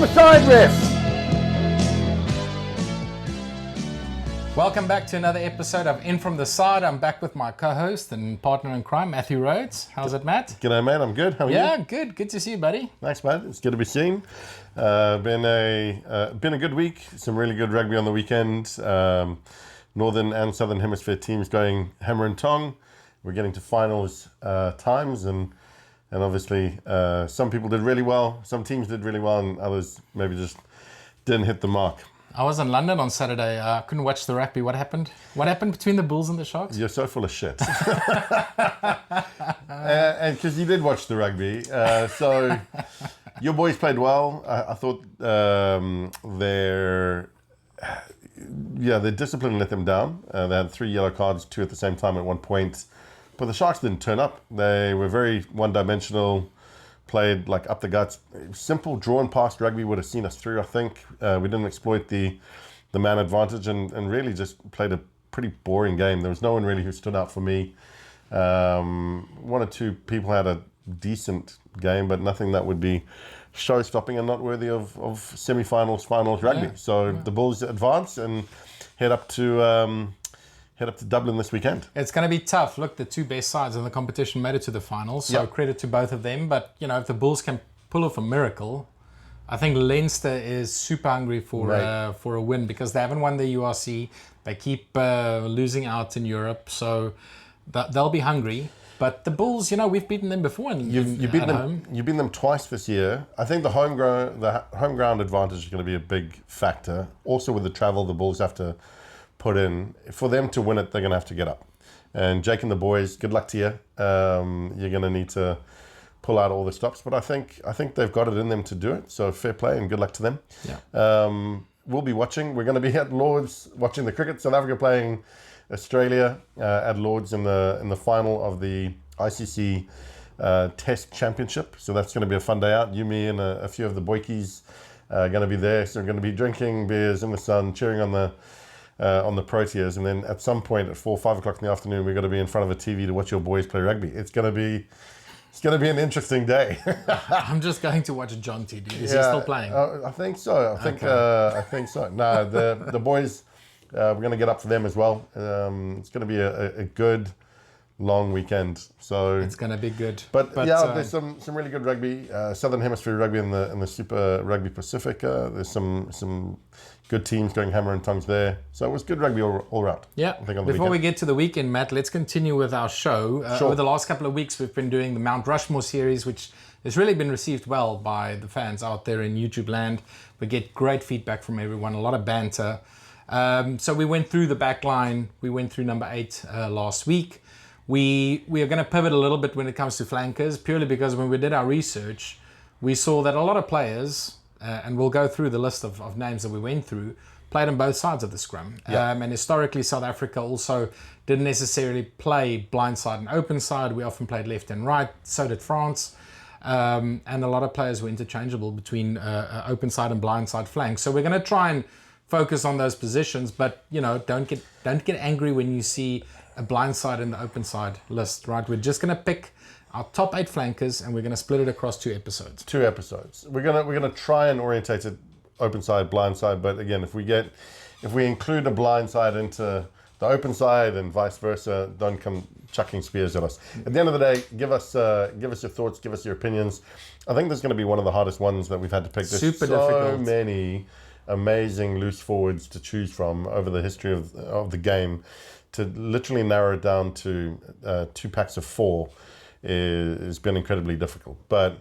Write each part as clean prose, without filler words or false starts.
the side, ref. Welcome back to another episode of In From The Side. I'm back with my co-host and partner in crime, Matthew Rhodes. How's it, Matt? G'day, mate. I'm good. How are you? Yeah, good. Good to see you, buddy. Thanks, mate. It's good to be seen. Been a good week. Some really good rugby on the weekend. Northern and Southern Hemisphere teams going hammer and tong. We're getting to finals times, and obviously some people did really well. Some teams did really well, and others maybe just didn't hit the mark. I was in London on Saturday. I couldn't watch the rugby. What happened? What happened between the Bulls and the Sharks? You're so full of shit. And because you did watch the rugby, so your boys played well. I thought their discipline let them down. They had 3 yellow cards, 2 at the same time at one point. But the Sharks didn't turn up. They were very one-dimensional. Played like up the guts. Simple drawn past rugby would have seen us through, I think. We didn't exploit the man advantage and really just played a pretty boring game. There was no one really who stood out for me. 1 or 2 people had a decent game, but nothing that would be show-stopping and not worthy of semi-finals, finals rugby. The Bulls advance and head up to Dublin this weekend. It's going to be tough. Look, the 2 best sides in the competition made it to the finals, so credit to both of them. But, you know, if the Bulls can pull off a miracle, I think Leinster is super hungry for a win because they haven't won the URC. They keep losing out in Europe, so they'll be hungry. But the Bulls, you know, we've beaten them before. You've beaten them twice this year. I think the home ground advantage is going to be a big factor. Also with the travel the Bulls have to put in. For them to win it, they're going to have to get up. And Jake and the boys, good luck to you. You're going to need to pull out all the stops. But I think they've got it in them to do it. So fair play and good luck to them. Yeah. We'll be watching. We're going to be at Lords watching the cricket. South Africa playing Australia at Lords in the final of the ICC Test Championship. So that's going to be a fun day out. You, me, and a few of the boykies are going to be there. So we're going to be drinking beers in the sun, cheering on the Proteas, and then at some point at 4 or 5 o'clock in the afternoon, we've got to be in front of a TV to watch your boys play rugby. It's going to be an interesting day. I'm just going to watch John T. Is he still playing? I think so. I think so. No, the boys, we're going to get up for them as well. It's going to be a good long weekend. So it's going to be good. But there's some really good rugby. Southern Hemisphere rugby in the Super Rugby Pacific. There's some good teams going hammer and tongs there. So it was good rugby all round. Yeah. Before we get to the weekend, Matt, let's continue with our show. Sure. Over the last couple of weeks, we've been doing the Mount Rushmore series, which has really been received well by the fans out there in YouTube land. We get great feedback from everyone, a lot of banter. So we went through the back line. We went through number 8 last week. We are going to pivot a little bit when it comes to flankers, purely because when we did our research, we saw that a lot of players, and we'll go through the list of names that we went through, played on both sides of the scrum. Yeah. And historically, South Africa also didn't necessarily play blindside and open side. We often played left and right. So did France. And a lot of players were interchangeable between open side and blindside flank. So we're going to try and focus on those positions, but you know, don't get angry when you see a blindside and the open side list, right? We're just going to pick our top 8 flankers and we're going to split it across 2 episodes. 2 episodes. We're gonna try and orientate it open side, blind side, but again, if we include a blind side into the open side and vice versa, don't come chucking spears at us. At the end of the day, give us your thoughts, give us your opinions. I think this is going to be one of the hardest ones that we've had to pick. There's super so difficult. Many amazing loose forwards to choose from over the history of the game. To literally narrow it down to 2 packs of 4 has been incredibly difficult. But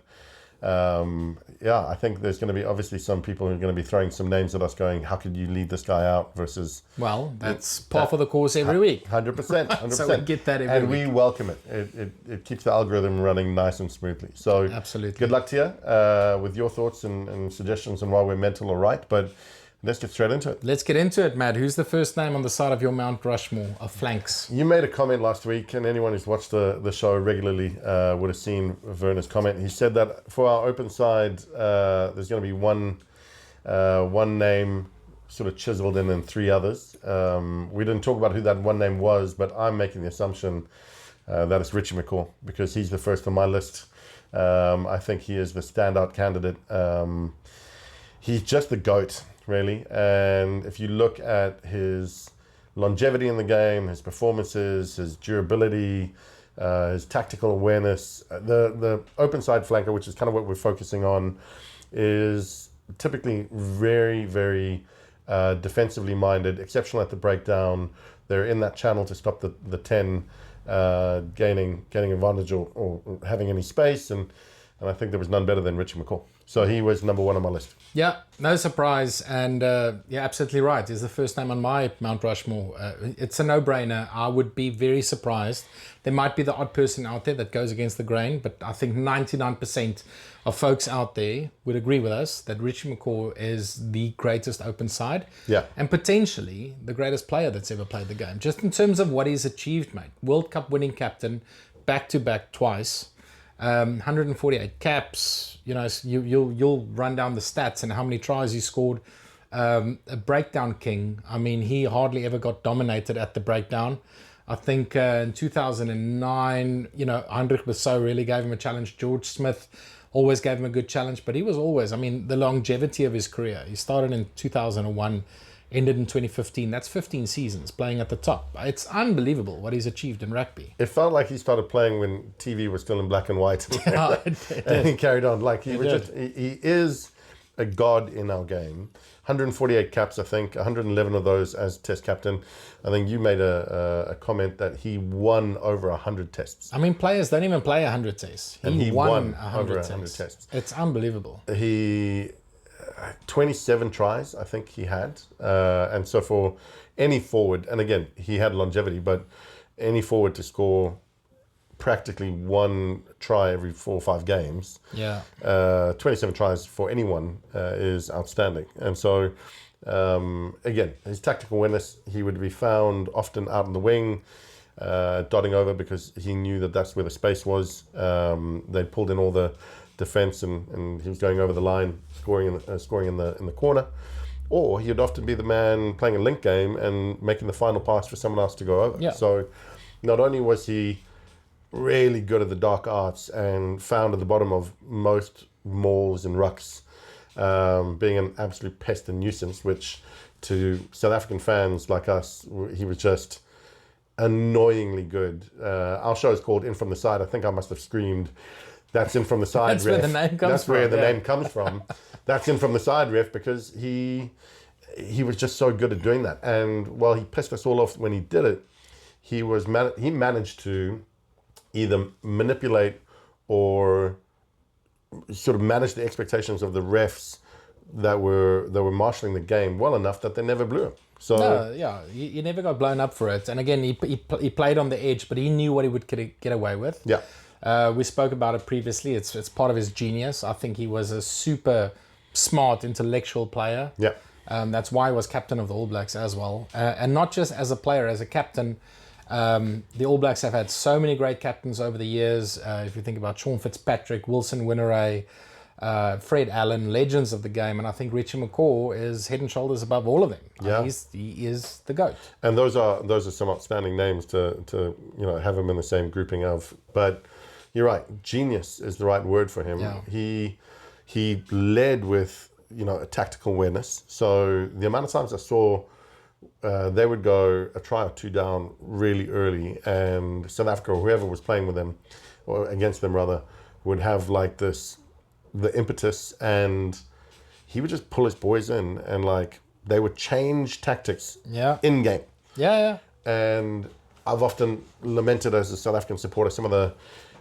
I think there's going to be obviously some people who are going to be throwing some names at us going, how could you lead this guy out versus... Well, that's par for the course every week. 100%. So we get that every week. And we welcome it. It keeps the algorithm running nice and smoothly. So absolutely. Good luck to you with your thoughts and suggestions on why we're mental or right. But let's get straight into it. Let's get into it, Matt. Who's the first name on the side of your Mount Rushmore of flanks? You made a comment last week, and anyone who's watched the show regularly would have seen Werner's comment. He said that for our open side, there's going to be one name sort of chiseled in and 3 others. We didn't talk about who that one name was, but I'm making the assumption that it's Richie McCaw because he's the first on my list. I think he is the standout candidate. he's just the GOAT, really. And if you look at his longevity in the game, his performances, his durability, his tactical awareness, the open side flanker, which is kind of what we're focusing on, is typically very, very defensively minded, exceptional at the breakdown. They're in that channel to stop the 10 gaining advantage or having any space, and I think there was none better than Richie McCaw. So he was number one on my list. Yeah, no surprise, and yeah, absolutely right. He's the first name on my Mount Rushmore. It's a no-brainer. I would be very surprised. There might be the odd person out there that goes against the grain, but I think 99% of folks out there would agree with us that Richie McCaw is the greatest open side, and potentially the greatest player that's ever played the game. Just in terms of what he's achieved, mate. World Cup winning captain, back-to-back twice. 148 caps. You know, you'll run down the stats and how many tries he scored. A breakdown king. I mean, he hardly ever got dominated at the breakdown. I think in 2009, you know, Heinrich Bassau really gave him a challenge. George Smith always gave him a good challenge, but he was always, I mean, the longevity of his career. He started in 2001. Ended in 2015. That's 15 seasons playing at the top. It's unbelievable what he's achieved in rugby. It felt like he started playing when TV was still in black and white. And he carried on. Like he is a god in our game. 148 caps, I think. 111 of those as test captain. I think you made a comment that he won over 100 tests. I mean, players don't even play 100 tests. He won 100 over tests. 100 tests. It's unbelievable. He 27 tries, I think he had. And so for any forward, and again, he had longevity, but any forward to score practically one try every 4 or 5 games, 27 tries for anyone is outstanding. And so, again, his tactical awareness, he would be found often out in the wing, dotting over because he knew that that's where the space was. They pulled in all the defense and he was going over the line, scoring in the corner, or he'd often be the man playing a link game and making the final pass for someone else to go over. So not only was he really good at the dark arts and found at the bottom of most mauls and rucks, being an absolute pest and nuisance, which to South African fans like us, he was just annoyingly good. Our show is called In From The Side. I think I must have screamed, "That's In From The Side, That's ref." where the name comes from. That's where the name comes from. That's In From The Side, ref, because he was just so good at doing that. And while he pissed us all off when he did it, he managed to either manipulate or sort of manage the expectations of the refs that were marshalling the game well enough that they never blew him. So he never got blown up for it. And again, he played on the edge, but he knew what he would get away with. We spoke about it previously. It's part of his genius. I think he was a super smart, intellectual player. That's why he was captain of the All Blacks as well. And not just as a player, as a captain. The All Blacks have had so many great captains over the years. If you think about Sean Fitzpatrick, Wilson Winneray, Fred Allen, legends of the game, and I think Richie McCaw is head and shoulders above all of them. He is the GOAT. And those are some outstanding names to have him in the same grouping of. But you're right, genius is the right word for him. He led with a tactical awareness. So the amount of times I saw they would go a try or two down really early, and South Africa or whoever was playing with them or against them rather would have like the impetus, and he would just pull his boys in, and like they would change tactics in game. And I've often lamented as a South African supporter some of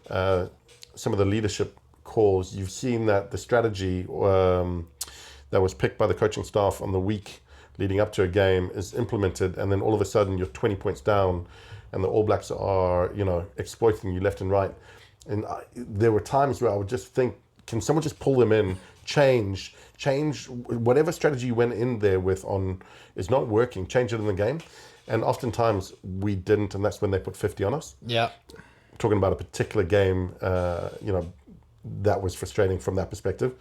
the leadership calls. You've seen that the strategy that was picked by the coaching staff on the week leading up to a game is implemented, and then all of a sudden you're 20 points down and the All Blacks are exploiting you left and right. And there were times where I would just think, can someone just pull them in, change whatever strategy you went in there with on is not working, change it in the game. And oftentimes we didn't, and that's when they put 50 on us. Talking about a particular game, that was frustrating from that perspective.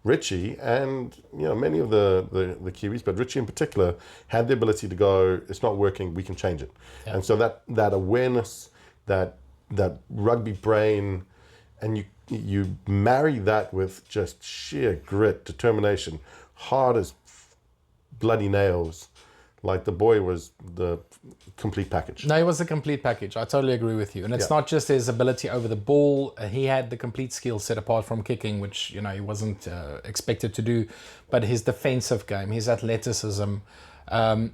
Richie and many of the Kiwis, but Richie in particular, had the ability to go, it's not working, we can change it. And so that awareness, that rugby brain, and you marry that with just sheer grit, determination, hard as bloody nails. Like, the boy was the complete package. No, he was the complete package. I totally agree with you. And it's not just his ability over the ball. He had the complete skill set apart from kicking, which, you know, he wasn't expected to do. But his defensive game, his athleticism.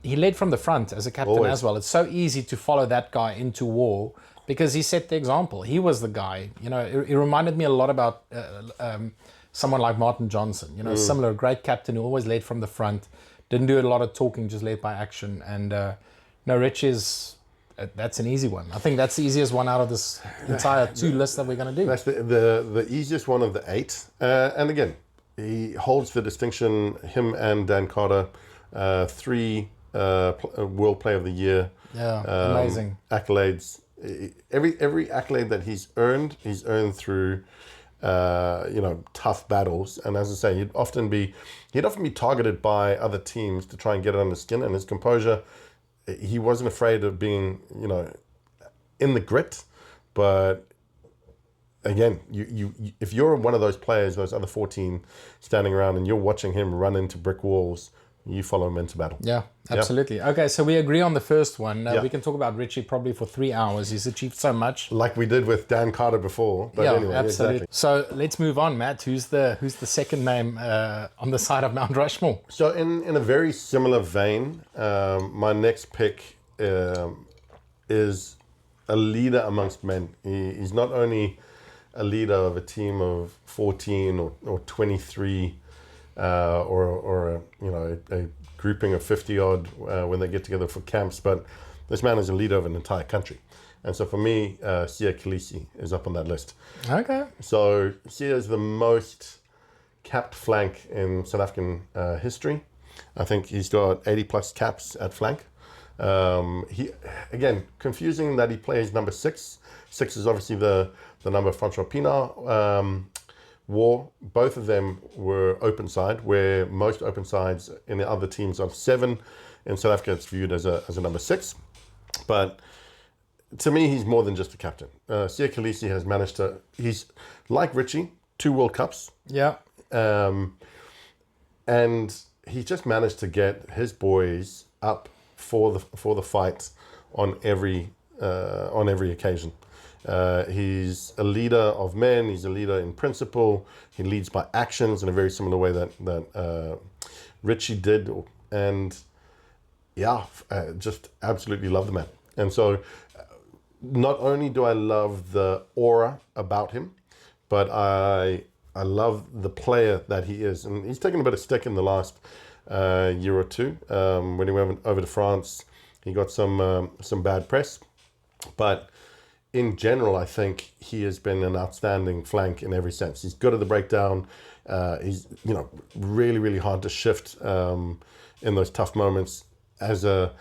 He led from the front as a captain as well. It's so easy to follow that guy into war because he set the example. He was the guy. You know, it reminded me a lot about someone like Martin Johnson. You know, similar, great captain who always led from the front. Didn't do a lot of talking, just led by action. And no, Rich is, that's an easy one. I think that's the easiest one out of this entire 2 lists that we're going to do. That's the easiest one of the 8. And again, he holds the distinction, him and Dan Carter, 3 World Player of the Year. Yeah, amazing. Accolades. Every accolade that he's earned through tough battles. And as I say, he'd often be targeted by other teams to try and get it under skin. And his composure, he wasn't afraid of being, in the grit. But again, you if you're one of those players, those other 14 standing around, and you're watching him run into brick walls, you follow him into battle. Yeah, absolutely. Yeah. Okay, so we agree on the first one. We can talk about Richie probably for 3 hours. He's achieved so much. Like we did with Dan Carter before. But anyway, absolutely. Exactly. So let's move on, Matt. Who's the second name on the side of Mount Rushmore? So in a very similar vein, my next pick is a leader amongst men. He's not only a leader of a team of 14 or 23 or a grouping of 50 odd when they get together for camps, but this man is a leader of an entire country. And so for me, Sia Kolisi is up on that list. Okay. So Sia is the most capped flank in South African history. I think he's got 80 plus caps at flank. He, again, confusing that he plays number 6. 6 is obviously the number Francois Pienaar wore. Both of them were open side, where most open sides in the other teams are 7. In South Africa, it's viewed as a number 6. But to me, he's more than just a captain. Sia Kolisi has managed to, he's like Richie, 2 World Cups. Yeah. And he's just managed to get his boys up for the fight on every occasion. He's a leader of men. He's a leader in principle. He leads by actions in a very similar way that Richie did. And just absolutely love the man. And so not only do I love the aura about him, but I love the player that he is. And he's taken a bit of stick in the last year or two. When he went over to France, he got some bad press. But in general, I think he has been an outstanding flank in every sense. He's good at the breakdown. He's really, really hard to shift in those tough moments. As a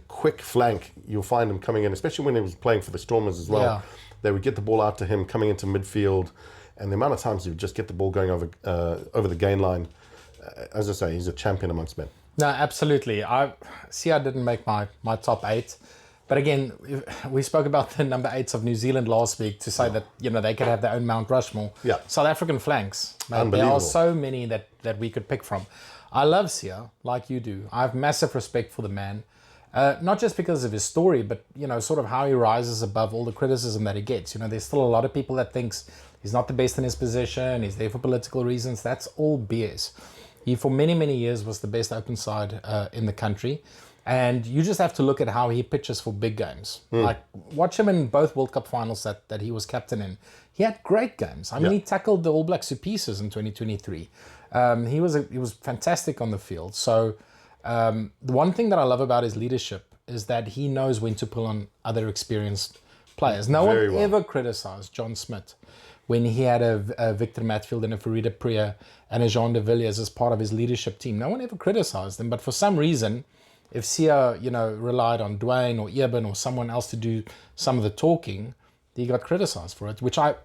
quick flank, you'll find him coming in, especially when he was playing for the Stormers as well. Yeah. They would get the ball out to him coming into midfield, and the amount of times he would just get the ball going over the gain line. As I say, he's a champion amongst men. No, absolutely. Sia didn't make my top 8. But again, we spoke about the number 8s of New Zealand last week to say that they could have their own Mount Rushmore. Yeah. South African flanks. There are so many that we could pick from. I love Sia, like you do. I have massive respect for the man. Not just because of his story, but sort of how he rises above all the criticism that he gets. There's still a lot of people that thinks he's not the best in his position, he's there for political reasons. That's all BS. He, for many, many years, was the best open side in the country. And you just have to look at how he pitches for big games. Like, watch him in both World Cup finals that he was captain in. He had great games. I mean, he tackled the All Blacks to pieces in 2023. He was fantastic on the field. So the one thing that I love about his leadership is that he knows when to pull on other experienced players. No one ever criticized John Smith when he had a Victor Matfield and a Farida Priya and a Jean de Villiers as part of his leadership team. No one ever criticized them, but for some reason, if Sia, relied on Dwayne or Eben or someone else to do some of the talking, he got criticized for it, which I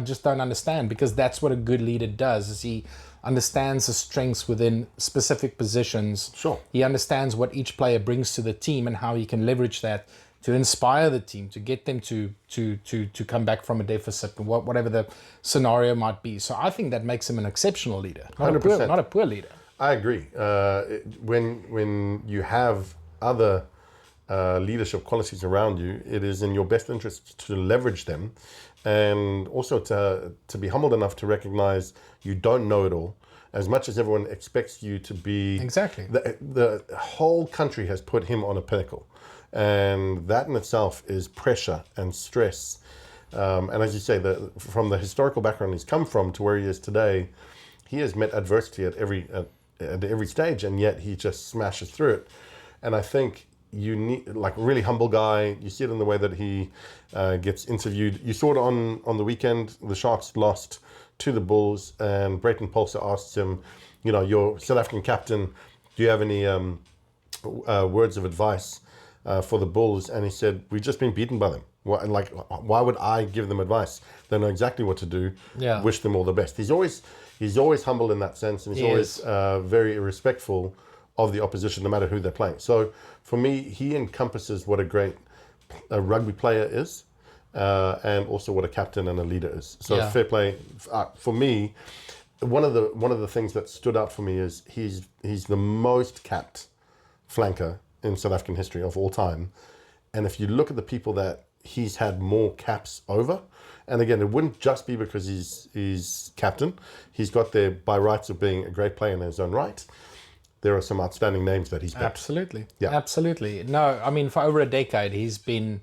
just don't understand, because that's what a good leader does, is he understands the strengths within specific positions. Sure. He understands what each player brings to the team and how he can leverage that to inspire the team, to get them to come back from a deficit, whatever the scenario might be. So I think that makes him an exceptional leader, not 100%. A poor leader. I agree. When you have other leadership qualities around you, it is in your best interest to leverage them, and also to be humbled enough to recognize you don't know it all. As much as everyone expects you to be, Exactly. The whole country has put him on a pinnacle, and that in itself is pressure and stress. And as you say, from the historical background he's come from to where he is today, he has met adversity at every stage, and yet he just smashes through it. And I think you need, like, a really humble guy. You see it in the way that he gets interviewed. You saw it on the weekend. The Sharks lost to the Bulls, and Brayton Polster asked him, you're South African captain, do you have any words of advice for the Bulls? And he said, we've just been beaten by them. Why would I give them advice? They know exactly what to do. Yeah. Wish them all the best. He's always humble in that sense, and he's always very respectful of the opposition, no matter who they're playing. So for me, he encompasses what a great rugby player is, and also what a captain and a leader is. So fair play. For me, one of the things that stood out for me is he's the most capped flanker in South African history of all time. And if you look at the people that he's had more caps over, and again, it wouldn't just be because he's captain. He's got there by rights of being a great player in his own right. There are some outstanding names that he's picked. Absolutely. Yeah. Absolutely. No, I mean, for over a decade, he's been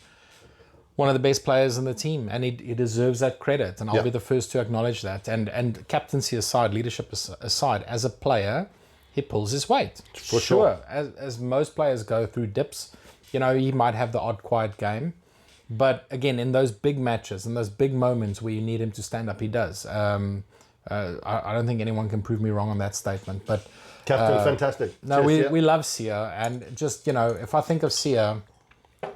one of the best players in the team, and he deserves that credit. And I'll be the first to acknowledge that. And captaincy aside, leadership aside, as a player, he pulls his weight. For sure. As most players go through dips, he might have the odd quiet game. But again, in those big matches, in those big moments where you need him to stand up, he does. I don't think anyone can prove me wrong on that statement. But Captain, fantastic. No, Cheers, we love Sia, and just if I think of Sia,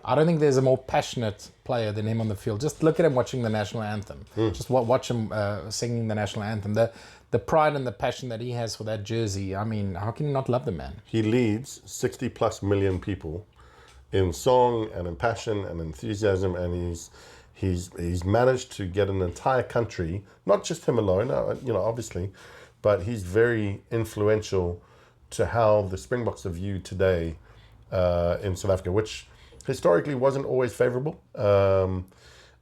I don't think there's a more passionate player than him on the field. Just look at him watching the national anthem. Just watch him singing the national anthem. The pride and the passion that he has for that jersey. I mean, how can you not love the man? He leads 60+ million people in song and in passion and enthusiasm, and he's managed to get an entire country, not just him alone, obviously, but he's very influential to how the Springboks are viewed today in South Africa, which historically wasn't always favorable,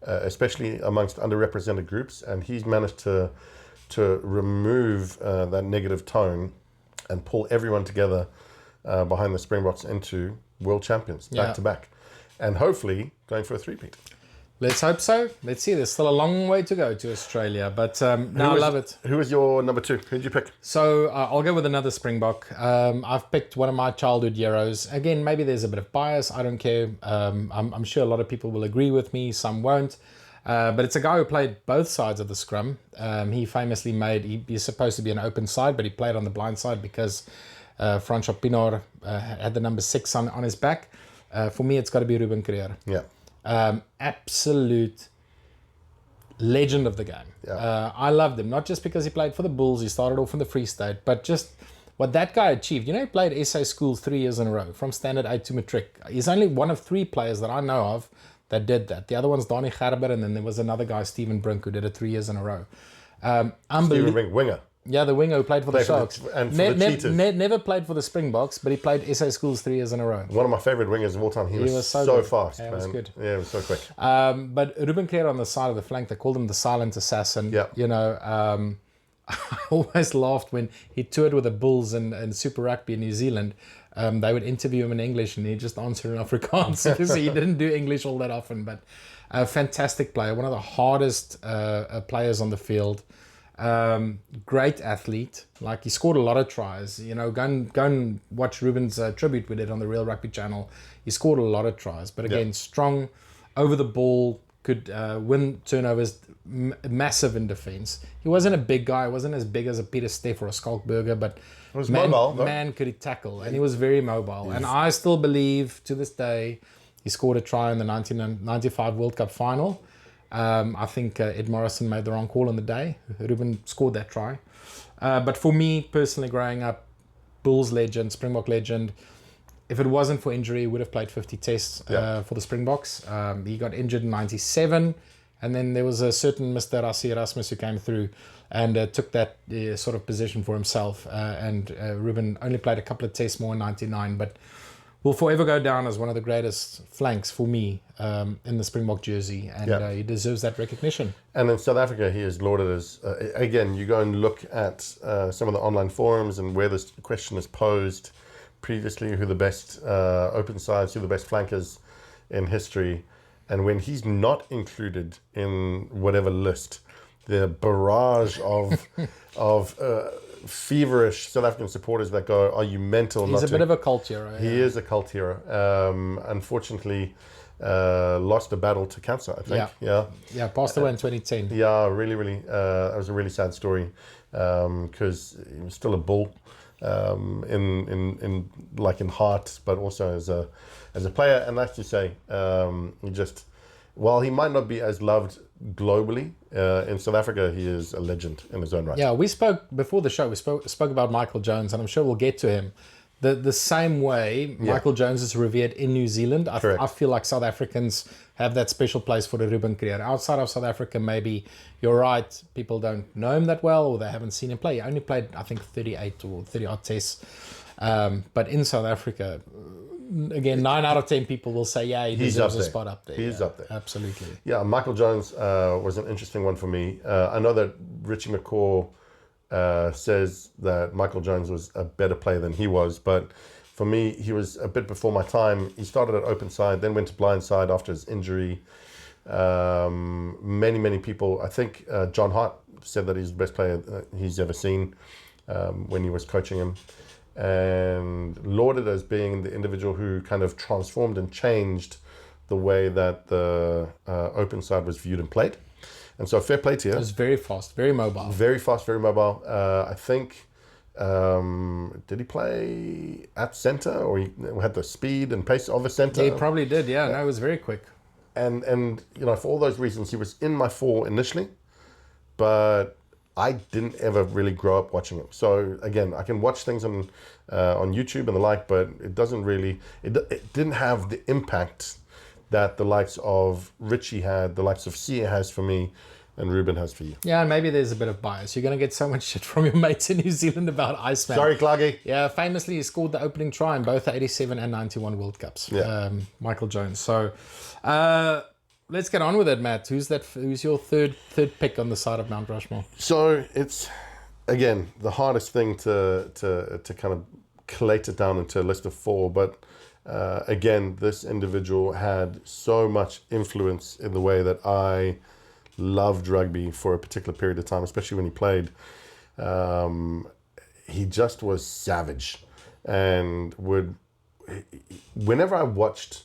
especially amongst underrepresented groups. And he's managed to remove that negative tone and pull everyone together behind the Springboks into world champions back to back, and hopefully going for a three-peat. Let's hope so. Let's see. There's still a long way to go to Australia, but I love it. Who was your number two? Who did you pick? So I'll go with another Springbok. I've picked one of my childhood heroes. Again, maybe there's a bit of bias. I don't care. I'm sure a lot of people will agree with me. Some won't. But it's a guy who played both sides of the scrum. He famously he's supposed to be an open side, but he played on the blind side because Franco Pinor had the number 6 on his back. For me, it's got to be Ruben Kruger. Yeah. Absolute legend of the game. Yeah. I loved him, not just because he played for the Bulls, he started off in the Free State, but just what that guy achieved. He played SA School 3 years in a row, from Standard 8 to Matric. He's only one of 3 players that I know of that did that. The other one's Donnie Gerber, and then there was another guy, Stephen Brink, who did it 3 years in a row. Stephen Brink, winger. Yeah, the winger who played for the Sharks. And for the Cheetahs. Never played for the Springboks, but he played SA Schools 3 years in a row. One of my favourite wingers of all time. He was so fast. Yeah, it was good. Yeah, it was so quick. But Ruben Kruger on the side of the flank, they called him the silent assassin. Yeah. I always laughed when he toured with the Bulls in Super Rugby in New Zealand. They would interview him in English and he'd just answer in Afrikaans because he didn't do English all that often. But a fantastic player, one of the hardest players on the field. Great athlete. Like, he scored a lot of tries. Go and watch Ruben's tribute we did on the Real Rugby channel. He scored a lot of tries. But again, strong, over the ball, could win turnovers, massive in defense. He wasn't a big guy. He wasn't as big as a Peter Steff or a Schalk Burger, but man could he tackle, and he was very mobile. And I still believe to this day he scored a try in the 1995 World Cup final. I think Ed Morrison made the wrong call on the day. Ruben scored that try. But for me personally, growing up, Bulls legend, Springbok legend. If it wasn't for injury, he would have played 50 tests for the Springboks. He got injured in 97, And then there was a certain Mr. Rassi Erasmus who came through and took that sort of position for himself. And Ruben only played a couple of tests more in 99, but will forever go down as one of the greatest flanks for me in the Springbok jersey. And he deserves that recognition. And in South Africa, he is lauded as, again, you go and look at some of the online forums and where this question is posed previously, who the best open sides, who the best flankers in history. And when he's not included in whatever list, the barrage of feverish South African supporters that go, "Are you mental?" He's a bit of a cult hero. He is a cult hero. Unfortunately, lost a battle to cancer, I think. Yeah, passed away in 2010. Yeah, really. That was a really sad story because he was still a bull in heart, but also as a player. And that's to say, while he might not be as loved globally, in South Africa, he is a legend in his own right. Yeah, we spoke before the show. We spoke about Michael Jones, and I'm sure we'll get to him. The same way Michael Jones is revered in New Zealand, I feel like South Africans have that special place for the Ruben Kruger. Outside of South Africa, maybe you're right, people don't know him that well or they haven't seen him play. He only played, I think, 38 or 30 odd tests. But in South Africa, again, 9 out of 10 people will say, yeah, he deserves a spot up there. He's up there. Absolutely. Yeah, Michael Jones was an interesting one for me. I know that Richie McCaw says that Michael Jones was a better player than he was, but for me, he was a bit before my time. He started at open side, then went to blind side after his injury. Many people, I think John Hart said that he's the best player he's ever seen when he was coaching him, and lauded as being the individual who kind of transformed and changed the way that the open side was viewed and played. And so fair play to you. It was very fast, very mobile. Very fast, very mobile. I think, did he play at centre, or he had the speed and pace of a centre? He probably did, yeah. No, it was very quick. And for all those reasons, he was in my 4 initially, but I didn't ever really grow up watching him. So again, I can watch things on YouTube and the like, but it doesn't really, it didn't have the impact that the likes of Richie had, the likes of Sia has for me, and Ruben has for you. Yeah, and maybe there's a bit of bias. You're going to get so much shit from your mates in New Zealand about Iceman. Sorry, Clarky. Yeah, famously he scored the opening try in both the 87 and 91 World Cups. Yeah. Michael Jones. So let's get on with it, Matt. Who's your third pick on the side of Mount Rushmore? So it's, again, the hardest thing to kind of collate it down into a list of 4, but again, this individual had so much influence in the way that I loved rugby for a particular period of time, especially when he played. He just was savage, and whenever I watched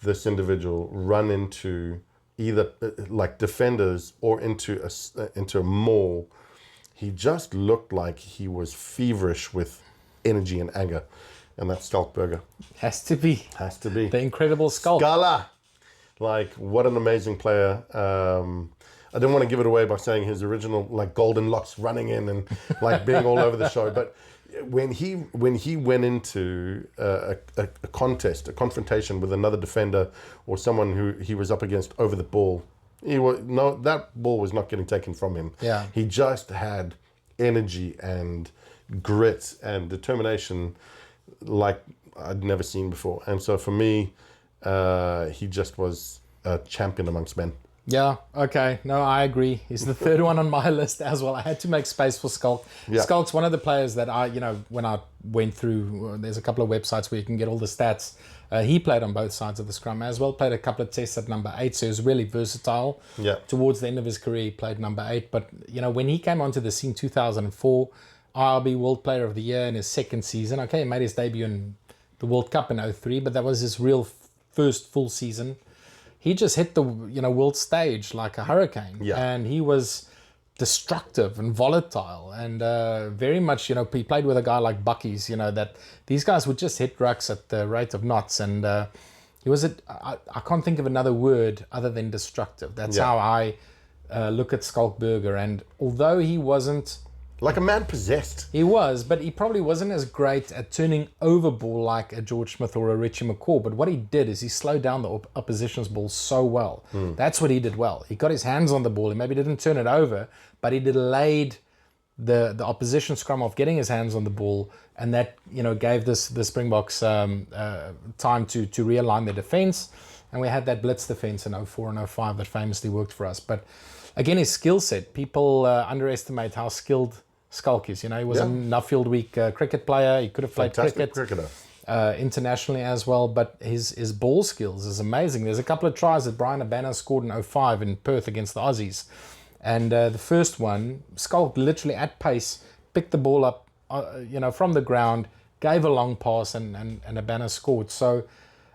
this individual run into either like defenders or into a maul, he just looked like he was feverish with energy and anger. And that's Schalk Burger. Has to be. The incredible Schalk. Scala! Like, what an amazing player. I didn't want to give it away by saying his original, like, golden locks running in and, like, being all over the show. But when he went into a contest, a confrontation with another defender or someone who he was up against over the ball, that ball was not getting taken from him. Yeah. He just had energy and grit and determination like I'd never seen before. And so for me, he just was a champion amongst men. Yeah, okay. No, I agree. He's the third one on my list as well. I had to make space for Schalk. Yeah. Schalk's one of the players that when I went through, there's a couple of websites where you can get all the stats. He played on both sides of the scrum as well, played a couple of tests at number 8, so he was really versatile. Yeah. Towards the end of his career, he played number 8. But, when he came onto the scene 2004, IRB World Player of the Year in his second season. Okay, he made his debut in the World Cup in 2003, but that was his real first full season. He just hit the world stage like a hurricane. Yeah. And he was destructive and volatile and very much, he played with a guy like Bucky's, that these guys would just hit rucks at the rate of knots. And he was, I can't think of another word other than destructive. That's how I look at Schalk Burger. And although he wasn't like a man possessed. He was, but he probably wasn't as great at turning over ball like a George Smith or a Richie McCaw. But what he did is he slowed down the opposition's ball so well. That's what he did well. He got his hands on the ball. He maybe didn't turn it over, but he delayed the opposition scrum off getting his hands on the ball, and that gave the Springboks time to realign their defence. And we had that blitz defence in 04 and 05 that famously worked for us. But again, his skill set, people underestimate how skilled Schalk is. He was a Nuffield Week cricket player. He could have played Fantastic cricket cricketer. Internationally as well, but his ball skills is amazing. There's a couple of tries that Brian Abana scored in 05 in Perth against the Aussies. And the first one, Schalk literally at pace picked the ball up from the ground, gave a long pass, and Abana scored. So,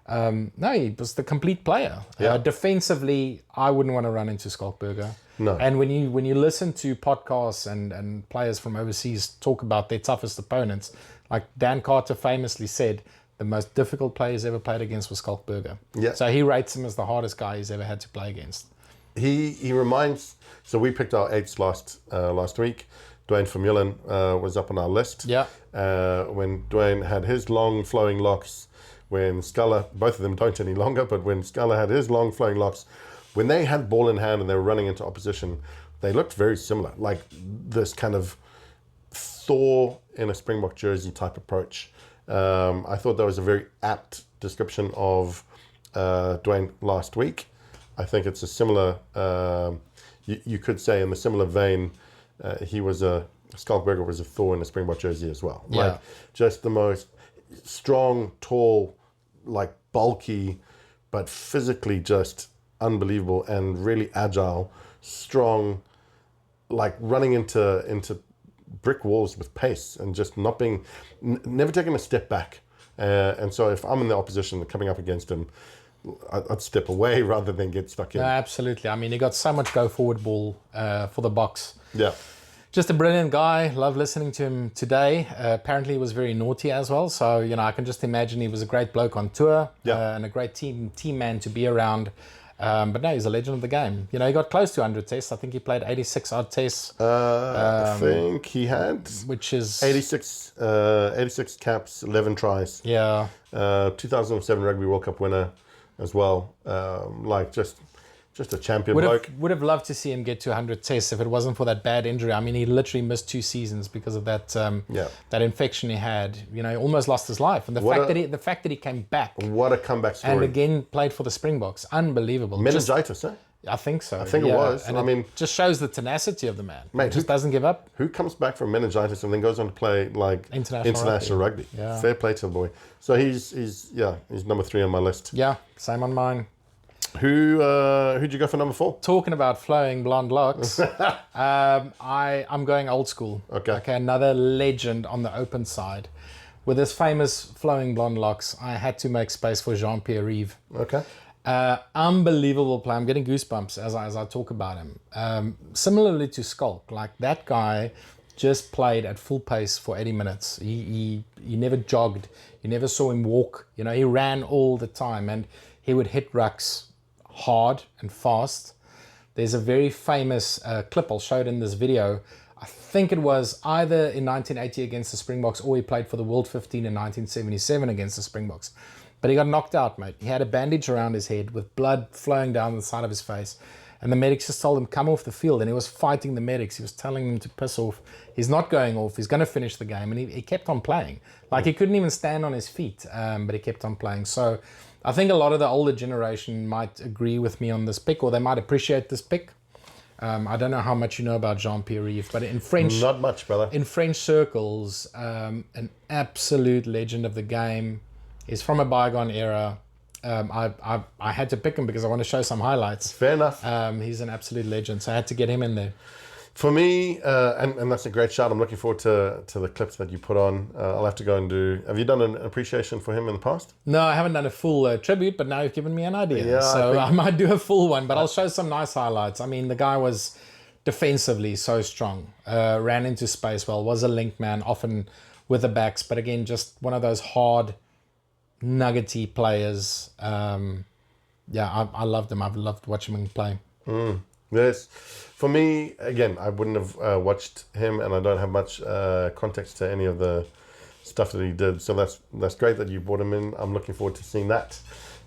no, he was the complete player. Yeah. Defensively, I wouldn't want to run into Schalk Burger. No. And when you listen to podcasts and players from overseas talk about their toughest opponents, like Dan Carter famously said, the most difficult player he's ever played against was Schalk Burger. Yeah. So he rates him as the hardest guy he's ever had to play against. He reminds. So we picked our eights last week. Dwayne Vermeulen was up on our list. Yeah. When Dwayne had his long flowing locks, when Sculler, both of them don't any longer, but when Sculler had his long flowing locks, when they had ball in hand and they were running into opposition, they looked very similar, like this kind of Thor in a Springbok jersey type approach. I thought that was a very apt description of Dwayne last week. I think it's a similar, you could say in the similar vein, Schalk Burger was a Thor in a Springbok jersey as well. Yeah. Like just the most strong, tall, like bulky, but physically just unbelievable and really agile, strong, like running into brick walls with pace and just never taking a step back. And so if I'm in the opposition coming up against him, I'd step away rather than get stuck in. No, absolutely. I mean, he got so much go forward ball for the box. Yeah. Just a brilliant guy. Love listening to him today. Apparently he was very naughty as well. So, I can just imagine he was a great bloke on tour and a great team man to be around. But no, he's a legend of the game. He got close to 100 tests. I think he played 86 odd tests. I think he had, which is 86 caps, 11 tries. Yeah. 2007 Rugby World Cup winner as well. Just a champion bloke. Would have loved to see him get to 100 tests if it wasn't for that bad injury. I mean, he literally missed 2 seasons because of that that infection he had. He almost lost his life. And the fact that he came back. What a comeback story. And again played for the Springboks. Unbelievable. Meningitis, eh? I think so. I think it was. And it just shows the tenacity of the man. Mate, he just doesn't give up. Who comes back from meningitis and then goes on to play like international rugby? Yeah. Fair play to the boy. So he's number 3 on my list. Yeah, same on mine. Who'd you go for number 4? Talking about flowing blonde locks, I'm going old school. Okay, another legend on the open side. With his famous flowing blonde locks, I had to make space for Jean-Pierre. Okay. Unbelievable player. I'm getting goosebumps as I talk about him. Similarly to Schalk, like that guy just played at full pace for 80 minutes. He never jogged. You never saw him walk. He ran all the time and he would hit rucks hard and fast. There's a very famous clip, I'll show it in this video. I think it was either in 1980 against the Springboks or he played for the World 15 in 1977 against the Springboks. But he got knocked out, mate. He had a bandage around his head with blood flowing down the side of his face. And the medics just told him, come off the field. And he was fighting the medics. He was telling them to piss off. He's not going off. He's going to finish the game. And he kept on playing. Like, he couldn't even stand on his feet, but he kept on playing. So I think a lot of the older generation might agree with me on this pick, or they might appreciate this pick. I don't know how much you know about Jean-Pierre, but in French... Not much, brother. In French circles, an absolute legend of the game. He's from a bygone era. I had to pick him because I want to show some highlights. Fair enough. He's an absolute legend, so I had to get him in there. For me, and that's a great shout. I'm looking forward to the clips that you put on. I'll have to go and do... Have you done an appreciation for him in the past? No, I haven't done a full tribute, but now you've given me an idea. Yeah, so I might do a full one, but I'll show some nice highlights. I mean, the guy was defensively so strong. Ran into space well, was a link man, often with the backs. But again, just one of those hard, nuggety players. I loved him. I've loved watching him play. Yes. For me, again, I wouldn't have watched him, and I don't have much context to any of the stuff that he did. So that's great that you brought him in. I'm looking forward to seeing that.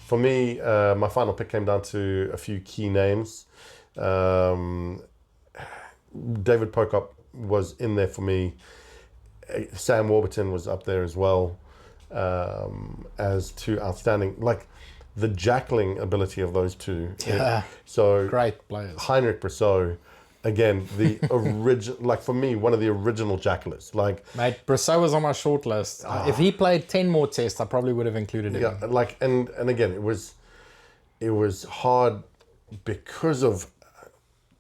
For me, my final pick came down to a few key names. David Pocock was in there for me. Sam Warburton was up there as well, as two outstanding, like the jackling ability of those two. Yeah. So Great players. Heinrich Brosseau, again, the original, like for me, one of the original jacklers. Like, Mate, Brosseau was on my short list. If he played 10 more tests, I probably would have included him. yeah, like, and again, it was hard because of,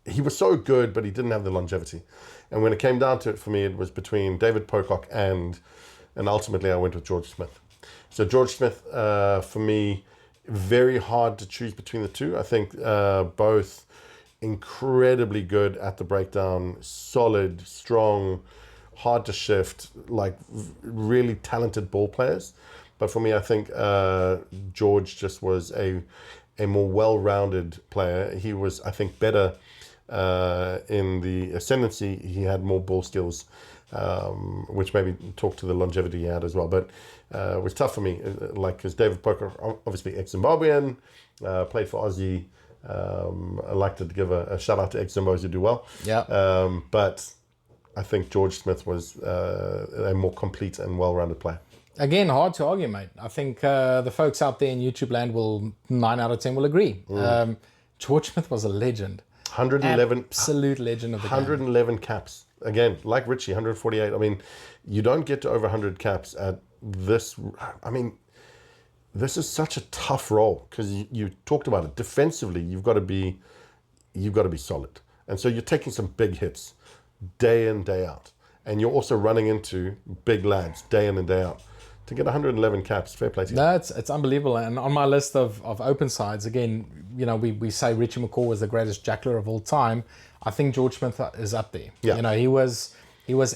he was so good, but he didn't have the longevity. And when it came down to it, for me, it was between David Pocock and ultimately I went with George Smith. So George Smith, for me, very hard to choose between the two. I think both incredibly good at the breakdown, solid, strong, hard to shift, like really talented ball players. But for me, I think George just was a more well-rounded player. He was, I think, better in the ascendancy. He had more ball skills, which maybe talked to the longevity he had as well. But it was tough for me, like, because David Pocock, obviously ex-Zimbabwean, played for Aussie. I like to give a shout out to ex-Zimbos who do well. Yeah. But I think George Smith was a more complete and well-rounded player. Again, hard to argue, mate. I think the folks out there in YouTube land 9 out of 10 will agree. George Smith was a legend. 111. Absolute legend of the game. 111 caps. Again, like Richie, 148. I mean, you don't get to over 100 caps at this. I mean, this is such a tough role because you talked about it. Defensively, you've got to be solid. And so you're taking some big hits day in, day out. And you're also running into big lads day in and day out. To get 111 caps, fair play to you. No, it's unbelievable. And on my list of open sides, again, you know, we say Richie McCaw was the greatest jackler of all time. I think George Smith is up there. Yeah. You know, he was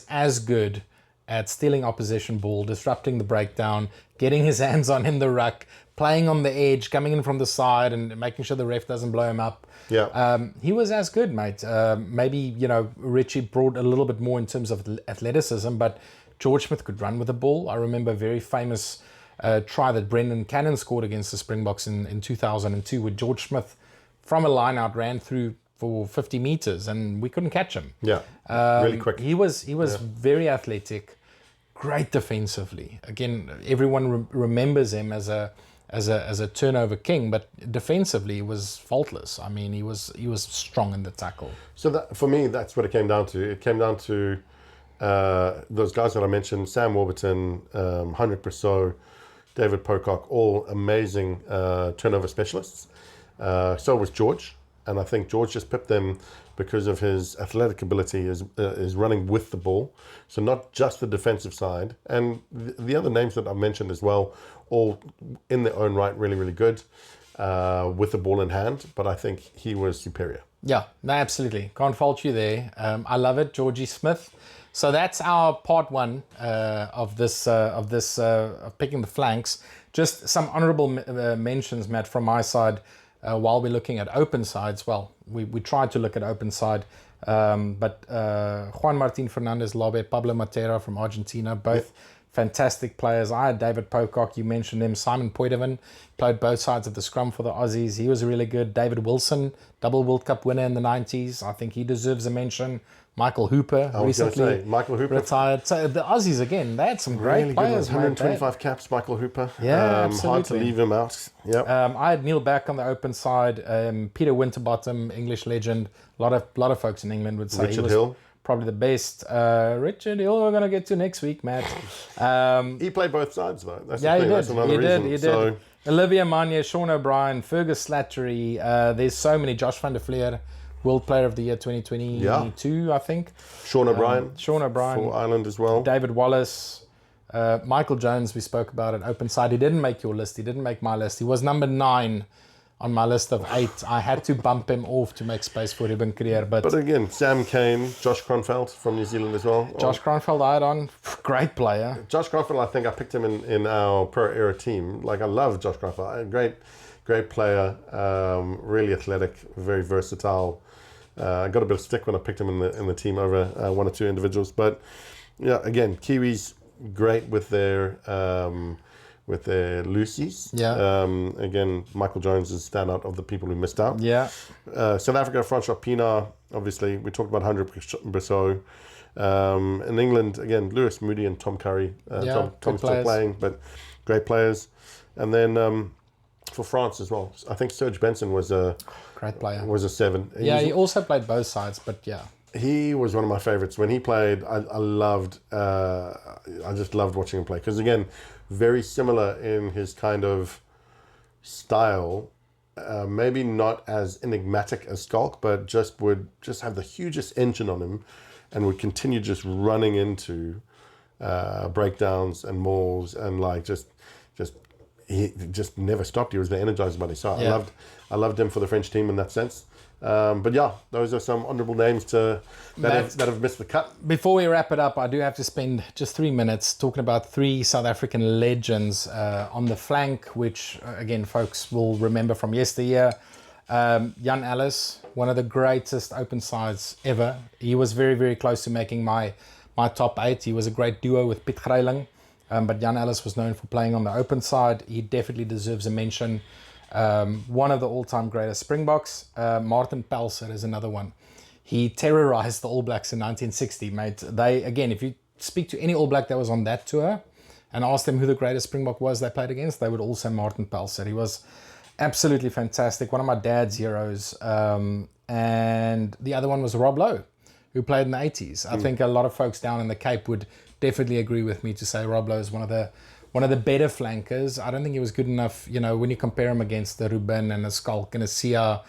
as good at stealing opposition ball, disrupting the breakdown, getting his hands on in the ruck, playing on the edge, coming in from the side and making sure the ref doesn't blow him up. Yeah. He was as good, mate. Maybe, you know, Richie brought a little bit more in terms of athleticism, but George Smith could run with the ball. I remember a very famous try that Brendan Cannon scored against the Springboks in 2002, where George Smith, from a line out, ran through for 50 meters and we couldn't catch him. Yeah, really quick. He was very athletic, great defensively. Again, everyone remembers him as a turnover king, but defensively he was faultless. I mean, he was strong in the tackle. So that, for me, that's what it came down to. It came down to those guys that I mentioned: Sam Warburton, Heinrich Brosseau, David Pocock, all amazing turnover specialists. So was George, and I think George just pipped them because of his athletic ability, is running with the ball. So not just the defensive side, and the other names that I mentioned as well, all in their own right, really, really good with the ball in hand. But I think he was superior. Yeah, no, absolutely. Can't fault you there. I love it, Georgie Smith. So that's our part one of picking the flanks. Just some honourable mentions, Matt, from my side. While we're looking at open sides, well, we tried to look at open side, but Juan Martin Fernandez Lobe, Pablo Matera from Argentina, both fantastic players. I had David Pocock, you mentioned him. Simon Poitevin played both sides of the scrum for the Aussies. He was really good. David Wilson, double World Cup winner in the 90s. I think he deserves a mention. Michael Hooper recently Michael Hooper retired. So the Aussies, again, they had some great really players. Good 125 caps, Michael Hooper. Yeah, absolutely. Hard to leave him out. Yep. I had Neil Back on the open side. Peter Winterbottom, English legend. A lot of folks in England would say Richard he was Hill. Probably the best. Richard Hill, we're going to get to next week, Matt. He played both sides, though. That's Yeah, the he thing. did. That's another He reason. did. So, Olivia Manye, Sean O'Brien, Fergus Slattery. There's so many. Josh van der Fleer, World Player of the Year 2022, I think. Sean O'Brien. Sean O'Brien. For Ireland as well. David Wallace. Michael Jones, we spoke about at open side. He didn't make your list. He didn't make my list. He was number 9 on my list of 8. I had to bump him off to make space for Ruben Kruger. But again, Sam Kane, Josh Kronfeld from New Zealand as well. Josh Kronfeld I had on. Great player. Josh Kronfeld, I think I picked him in our pro era team. Like, I love Josh Kronfeld. Great player, really athletic, very versatile. I got a bit of stick when I picked him in the team over one or two individuals. But yeah, again, Kiwis great with their Lucies. Yeah. Again, Michael Jones is standout of the people who missed out. Yeah. South Africa, Francois Pienaar, obviously. We talked about 100 Brissot. In England, again, Lewis Moody and Tom Curry. Tom's still playing, but great players. And then for France as well, I think Serge Benson was a great player. Was a 7. He also played both sides, but yeah. He was one of my favorites. When he played, I just loved watching him play. Because again, very similar in his kind of style. Maybe not as enigmatic as Schalk, but would have the hugest engine on him and would continue just running into breakdowns and mauls and he just never stopped. He was the Energizer Bunny. So yeah. I loved him for the French team in that sense. But yeah, those are some honourable names that have missed the cut. Before we wrap it up, I do have to spend just 3 minutes talking about 3 South African legends on the flank, which again, folks will remember from yesteryear. Jan Ellis, one of the greatest open sides ever. He was very, very close to making my top 8. He was a great duo with Piet Greiling, but Jan Ellis was known for playing on the open side. He definitely deserves a mention. One of the all-time greatest Springboks. Martin Pelser is another one. He terrorized the All Blacks in 1960, mate. If you speak to any All Black that was on that tour and ask them who the greatest Springbok was they played against, they would all say Martin Pelser. He was absolutely fantastic. One of my dad's heroes. And the other one was Rob Lowe, who played in the 80s. I think a lot of folks down in the Cape would definitely agree with me to say Rob Lowe is one of the better flankers. I don't think he was good enough, when you compare him against the Ruben and a Schalk and a Sia.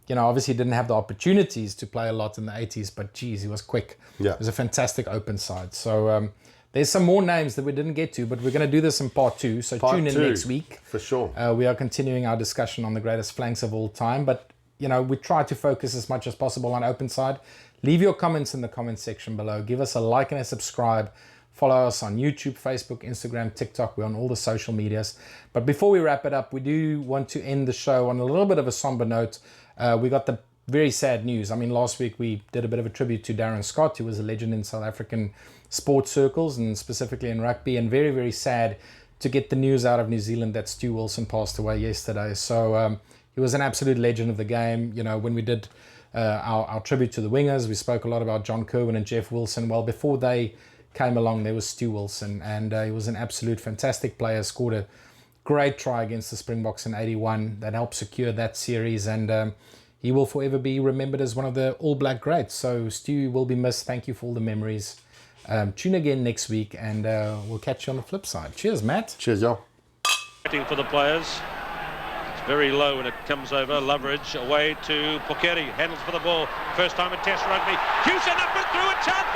Obviously he didn't have the opportunities to play a lot in the 80s, but geez, he was quick. Yeah. It was a fantastic open side. So there's some more names that we didn't get to, but we're going to do this in part 2. So tune in next week. For sure. We are continuing our discussion on the greatest flanks of all time, but we try to focus as much as possible on open side. Leave your comments in the comment section below. Give us a like and a subscribe. Follow us on YouTube, Facebook, Instagram, TikTok. We're on all the social medias. But before we wrap it up, we do want to end the show on a little bit of a somber note. We got the very sad news. I mean, last week we did a bit of a tribute to Darren Scott, who was a legend in South African sports circles and specifically in rugby. And very, very sad to get the news out of New Zealand that Stu Wilson passed away yesterday. So he was an absolute legend of the game. When we did our tribute to the wingers, we spoke a lot about John Kerwin and Jeff Wilson. Well, before they came along, there was Stu Wilson, and he was an absolute fantastic player, scored a great try against the Springboks in 81 that helped secure that series, and he will forever be remembered as one of the All Black greats. So Stu will be missed. Thank you for all the memories. Tune again next week, and we'll catch you on the flip side. Cheers, Matt. Cheers, y'all. For the players. It's very low when it comes over. Loveridge away to Pokeri. Handles for the ball. First time in Test Rugby. Houston up and through a chance.